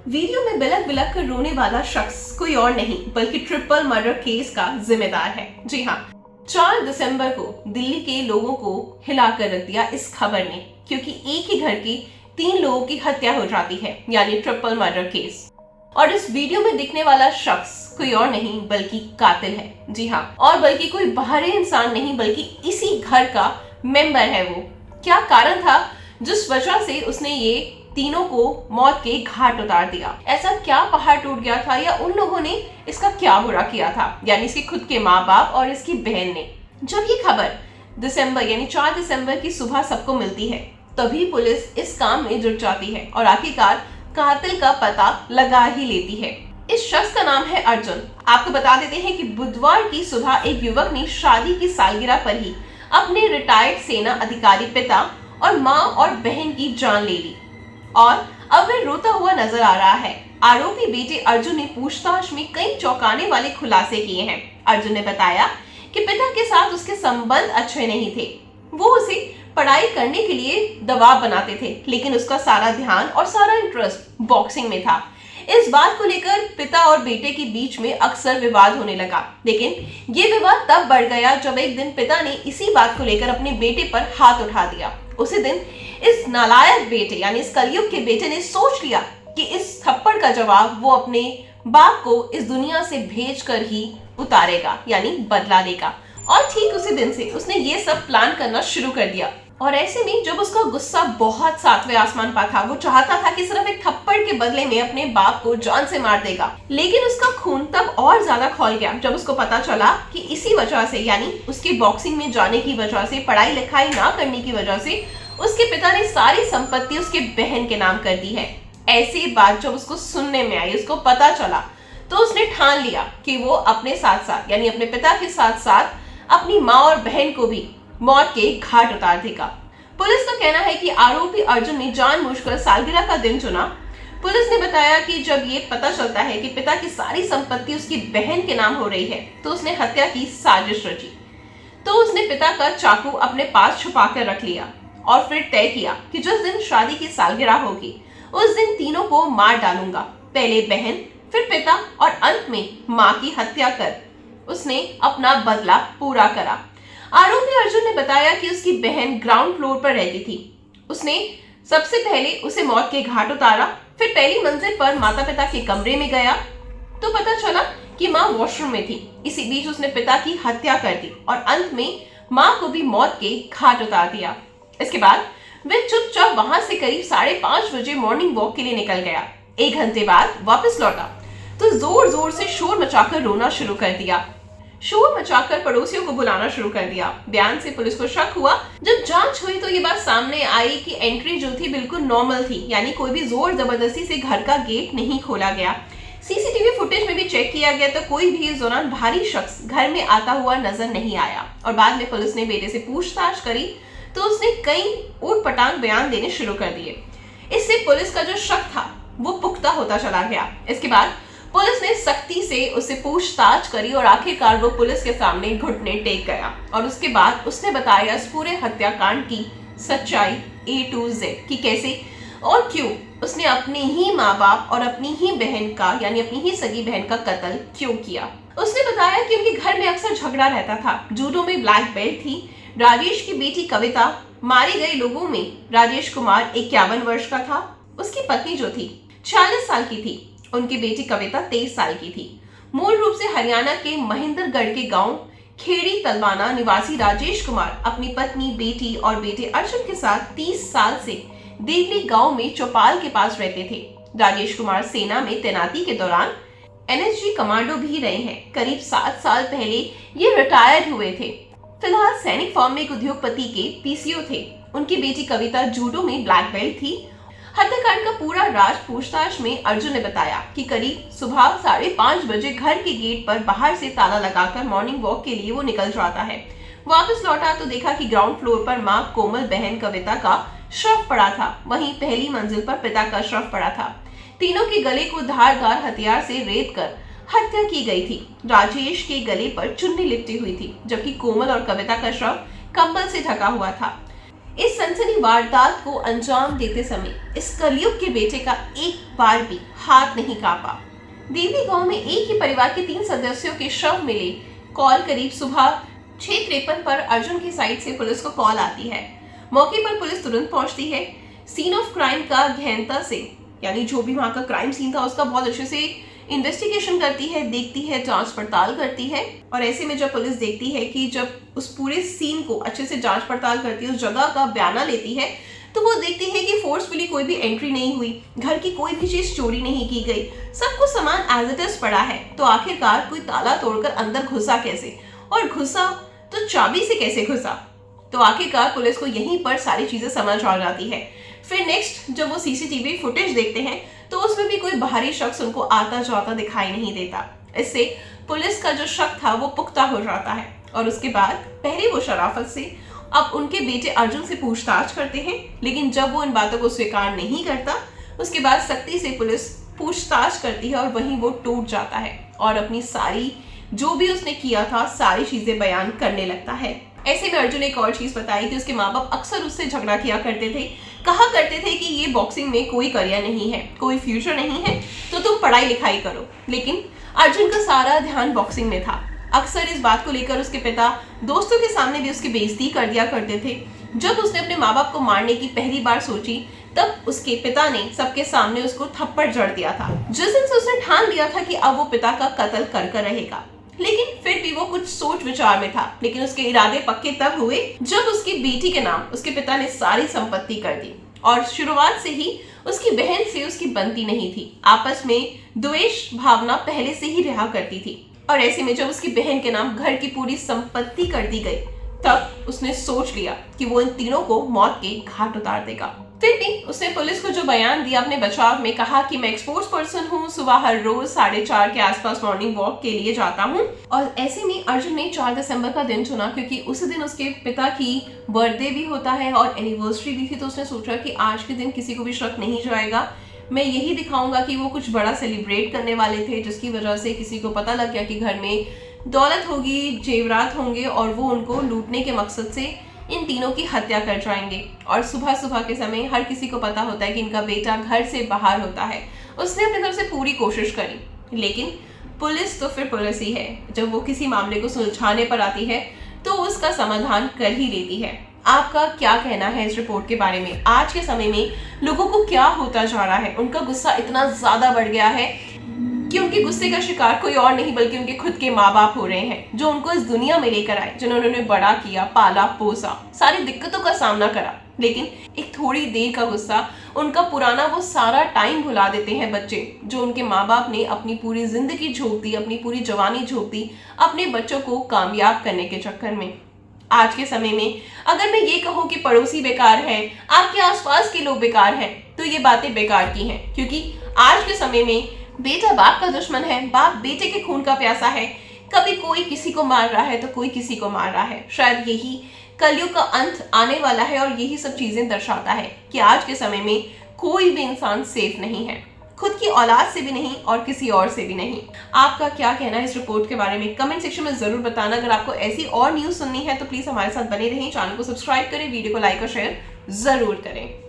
Video में बिलक बिलक कर रोने वाला शख्स कोई और नहीं बल्कि ट्रिपल मर्डर केस का जिम्मेदार है। जी हाँ, 4 दिसंबर को दिल्ली के लोगों को हिलाकर रख दिया इस खबर ने, क्योंकि एक ही घर की 3 लोगों की हत्या हो जाती है, यानी ट्रिपल मर्डर केस। और इस वीडियो में दिखने वाला शख्स कोई और नहीं बल्कि कातिल है। जी हाँ, और बल्कि कोई बाहरी इंसान नहीं बल्कि इसी घर का मेंबर है। वो क्या कारण था जिस वजह से उसने ये तीनों को मौत के घाट उतार दिया? ऐसा क्या पहाड़ टूट गया था, या उन लोगों ने इसका क्या बुरा किया था, यानी इसके खुद के माँ बाप और इसकी बहन ने? जब ये खबर दिसंबर यानी 4 दिसंबर की सुबह सबको मिलती है, तभी पुलिस इस काम में जुट जाती है और आखिरकार कातिल का पता लगा ही लेती है। इस शख्स का नाम है अर्जुन। आपको बता देते हैं कि बुधवार की सुबह एक युवक ने शादी की सालगिरह पर ही अपने रिटायर्ड सेना अधिकारी पिता और माँ और बहन की जान ले ली और अब वह रोता हुआ नजर आ रहा है। आरोपी बेटे अर्जुन ने पूछताछ में कई चौंकाने वाले खुलासे किए हैं। अर्जुन ने बताया कि पिता के साथ उसके संबंध अच्छे नहीं थे। वो उसे पढ़ाई करने के लिए दबाव बनाते थे, लेकिन उसका सारा ध्यान और सारा इंटरेस्ट बॉक्सिंग में था। इस बात को लेकर पिता और बेटे के बीच में अक्सर विवाद होने लगा, लेकिन ये विवाद तब बढ़ गया जब एक दिन पिता ने इसी बात को लेकर अपने बेटे पर हाथ उठा दिया। उसी दिन इस नालायक बेटे यानी इस कलयुग के बेटे ने सोच लिया कि इस थप्पड़ का जवाब वो अपने बाप को इस दुनिया से भेज कर ही उतारेगा, यानी बदला लेगा। और ठीक उसी दिन से उसने ये सब प्लान करना शुरू कर दिया। और ऐसे में जब उसका गुस्सा बहुत 7वें आसमान पर था, वो चाहता था कि सिर्फ एक थप्पड़ के बदले में अपने बाप को जान से मार देगा। लेकिन उसका खून तब और ज्यादा खौल गया जब उसको पता चला कि इसी वजह से, यानी उसके बॉक्सिंग में जाने की वजह से, पढ़ाई लिखाई ना करने की वजह से उसके पिता ने सारी संपत्ति उसके बहन के नाम कर दी है। ऐसी बात जब उसको सुनने में आई, उसको पता चला, तो उसने ठान लिया कि वो अपने साथ साथ यानी अपने पिता के साथ साथ अपनी माँ और बहन को भी मौत के घाट उतार देगा। पुलिस का कहना है कि आरोपी अर्जुन ने जानबूझकर सालगिरह का दिन चुना। पुलिस ने बताया कि जब ये पता चलता है कि पिता की सारी संपत्ति उसकी बहन के नाम हो रही है, तो उसने हत्या की साजिश रची। तो उसने पिता का चाकू अपने पास छुपा कर रख लिया और फिर तय किया कि जिस दिन शादी की सालगिरह होगी उस दिन तीनों को मार डालूंगा, पहले बहन, फिर पिता और अंत में माँ की हत्या कर उसने अपना बदला पूरा करा। आरोपी अर्जुन ने बताया कि उसकी बहन ग्राउंड फ्लोर पर रहती थी। उसने सबसे पहले उसे मौत के घाट उतारा, फिर पहली मंजिल पर माता पिता के कमरे में गया तो पता चला कि माँ वॉशरूम में थी। इसी बीच उसने पिता की हत्या कर दी और अंत में माँ को भी मौत के घाट उतार दिया। इसके बाद वह चुपचाप वहां से करीब 5:30 बजे मॉर्निंग वॉक के लिए निकल गया। 1 घंटे बाद वापस लौटा तो जोर जोर से शोर मचाकर रोना शुरू कर दिया। शोर मचाकर पड़ोसियों को बुलाना शुरू कर दिया। बयान से पुलिस को शक हुआ। जब जांच हुई तो ये बात सामने आई कि एंट्री जो थी बिल्कुल नॉर्मल थी, यानी कोई भी जोर जबरदस्ती से घर का गेट नहीं खोला गया। सीसीटीवी फुटेज में भी चेक किया गया तो कोई भी इस दौरान भारी शख्स घर में आता हुआ नजर नहीं आया। और बाद में पुलिस ने बेटे से पूछताछ करी तो उसने कई ऊट-पटांग बयान देने शुरू कर दिए। इससे पुलिस का जो शक था वो पुख्ता होता चला गया। इसके बाद पुलिस ने सख्ती से उससे पूछताछ करी और आखिरकार वो पुलिस के सामने घुटने टेक गया और उसके बाद उसने बताया इस पूरे हत्याकांड की सच्चाई A to Z कि कैसे और क्यों उसने अपने ही माँ बाप और अपनी ही बहन का यानी अपनी ही सगी बहन का कत्ल क्यों किया। उसने बताया कि उनके घर में अक्सर झगड़ा रहता था। जूडो में ब्लैक बेल्ट थी। राजेश की बेटी कविता, मारे गए लोगों में राजेश कुमार 51 वर्ष का था। उसकी पत्नी जो थी 46 साल की थी। उनकी बेटी कविता 23 साल की थी। मूल रूप से हरियाणा के महेंद्रगढ़ के गांव खेड़ी तलवाना निवासी राजेश कुमार अपनी पत्नी, बेटी और बेटे अर्जुन के साथ 30 साल से देवली गांव में चौपाल के पास रहते थे। राजेश कुमार सेना में तैनाती के दौरान NSG कमांडो भी रहे हैं। करीब 7 साल पहले ये रिटायर्ड हुए थे। फिलहाल सैनिक फॉर्म में एक उद्योगपति के PCO थे। उनकी बेटी कविता जूडो में ब्लैक बेल्ट थी। हत्याकांड का पूरा राज पूछताछ में अर्जुन ने बताया कि करीब सुबह 5:30 बजे घर के गेट पर बाहर से ताला लगाकर मॉर्निंग वॉक के लिए वो निकल जाता है। वापस लौटा तो देखा कि ग्राउंड फ्लोर पर माँ कोमल बहन कविता का शव पड़ा था, वहीं पहली मंजिल पर पिता का शव पड़ा था। तीनों के गले को धारदार हथियार से रेत कर हत्या की गई थी। राजेश के गले पर चुन्नी लिपटी हुई थी, जबकि कोमल और कविता का शव कंबल से ढका हुआ था। इस सनसनी वारदात को अंजाम देते समय इस कलयुग के बेटे का एक बार भी हाथ नहीं कांपा। देवी गांव में एक ही परिवार के 3 सदस्यों के शव मिले। कॉल करीब सुबह 6:53 पर अर्जुन की साइड से पुलिस को कॉल आती है। मौके पर पुलिस तुरंत पहुंचती है। सीन ऑफ क्राइम का गहनता से, यानी जो भी वहां का क्राइम सीन था उसका बहुत अच्छे से इन्वेस्टिगेशन करती है, देखती है, जांच पड़ताल करती है। और ऐसे में जब पुलिस देखती है कि जब उस पूरे सीन को अच्छे से जांच पड़ताल करती है, उस जगह का बयाना लेती है, तो वो देखती है कि फोर्सफुली कोई भी एंट्री नहीं हुई, घर की कोई भी चीज चोरी नहीं की गई, सब कुछ सामान एज इट इज पड़ा है। तो आखिरकार कोई ताला तोड़कर अंदर घुसा कैसे, और घुसा तो चाबी से कैसे घुसा। तो आखिरकार पुलिस को यहीं पर सारी चीजें समझ आ जाती है। फिर नेक्स्ट जब वो सीसीटीवी फुटेज देखते हैं तो उसमें भी कोई बाहरी शख्स उनको आता जाता दिखाई नहीं देता। इससे पुलिस का जो शक था वो पुख्ता हो जाता है। और उसके बाद पहले वो शराफत से अब उनके बेटे अर्जुन से पूछताछ करते हैं, लेकिन जब वो इन बातों को स्वीकार नहीं करता, उसके बाद सख्ती से पुलिस पूछताछ करती है और वहीं वो टूट जाता है और अपनी सारी जो भी उसने किया था सारी चीजें बयान करने लगता है। ऐसे में अर्जुन एक और चीज बताई कि उसके माँ बाप अक्सर उससे झगड़ा किया करते थे, कहा करते थे कि ये बॉक्सिंग में कोई करियर नहीं है, कोई फ्यूचर नहीं है, तो तुम पढ़ाई लिखाई करो। लेकिन अर्जुन का सारा ध्यान बॉक्सिंग में था। अक्सर इस बात को लेकर उसके पिता दोस्तों के सामने भी उसकी बेइज्जती कर दिया करते थे। जब उसने अपने माँ बाप को मारने की पहली बार सोची, तब उसके पिता ने सबके सामने उसको थप्पड़ जड़ दिया था। जिस दिन से उसने ठान लिया था कि अब वो पिता का कत्ल कर रहेगा, लेकिन फिर भी वो कुछ सोच विचार में था। लेकिन उसके इरादे पक्के तब हुए जब उसकी बेटी के नाम उसके पिता ने सारी संपत्ति कर दी। और शुरुआत से ही उसकी बहन से उसकी बनती नहीं थी, आपस में द्वेष भावना पहले से ही रहा करती थी। और ऐसे में जब उसकी बहन के नाम घर की पूरी संपत्ति कर दी गई, तब उसने सोच लिया कि वो इन तीनों को मौत के घाट उतार देगा। फिर भी उसने पुलिस को जो बयान दिया अपने बचाव में, कहा कि मैं एक स्पोर्ट्स पर्सन हूँ, सुबह हर रोज 4:30 के आसपास मॉर्निंग वॉक के लिए जाता हूँ। और ऐसे में अर्जुन ने 4 दिसंबर का दिन चुना क्योंकि उसी दिन उसके पिता की बर्थडे भी होता है और एनिवर्सरी भी थी। तो उसने सोचा कि आज के दिन किसी को भी शक नहीं जाएगा, मैं यही दिखाऊंगा कि वो कुछ बड़ा सेलिब्रेट करने वाले थे, जिसकी वजह से किसी को पता लग गया कि घर में दौलत होगी, जेवरात होंगे और वो उनको लूटने के मकसद से इन तीनों की हत्या कर जाएंगे। और सुबह सुबह के समय हर किसी को पता होता है कि इनका बेटा घर से बाहर होता है। उसने अपनी तरफ से पूरी कोशिश करी, लेकिन पुलिस तो फिर पुलिस ही है। जब वो किसी मामले को सुलझाने पर आती है तो उसका समाधान कर ही लेती है। आपका क्या कहना है इस रिपोर्ट के बारे में? आज के समय में लोगों को क्या होता जा रहा है? उनका गुस्सा इतना ज्यादा बढ़ गया है कि उनके गुस्से का शिकार कोई और नहीं बल्कि उनके खुद के माँ बाप हो रहे हैं, जो उनको इस दुनिया में लेकर आए, जिन्होंने उन्हें बड़ा किया, पाला पोसा, सारी दिक्कतों का सामना करा। लेकिन एक थोड़ी देर का गुस्सा उनका पुराना वो सारा टाइम भुला देते हैं बच्चे, जो उनके माँ बाप ने अपनी पूरी जिंदगी झोंक दी, अपनी पूरी जवानी झोंक दी अपने बच्चों को कामयाब करने के चक्कर में। आज के समय में अगर मैं ये कहूँ कि पड़ोसी बेकार हैं, आपके आसपास के लोग बेकार हैं, तो ये बातें बेकार की हैं। क्योंकि आज के समय में बेटा बाप का दुश्मन है, बाप बेटे के खून का प्यासा है। कभी कोई किसी को मार रहा है तो कोई किसी को मार रहा है। शायद यही कलयुग का अंत आने वाला है और यही सब चीजें दर्शाता है कि आज के समय में कोई भी इंसान सेफ नहीं है, खुद की औलाद से भी नहीं और किसी और से भी नहीं। आपका क्या कहना है इस रिपोर्ट के बारे में? कमेंट सेक्शन में जरूर बताना। अगर आपको ऐसी और न्यूज सुननी है तो प्लीज हमारे साथ बने रहें, चैनल को सब्सक्राइब करें, वीडियो को लाइक और शेयर जरूर करें।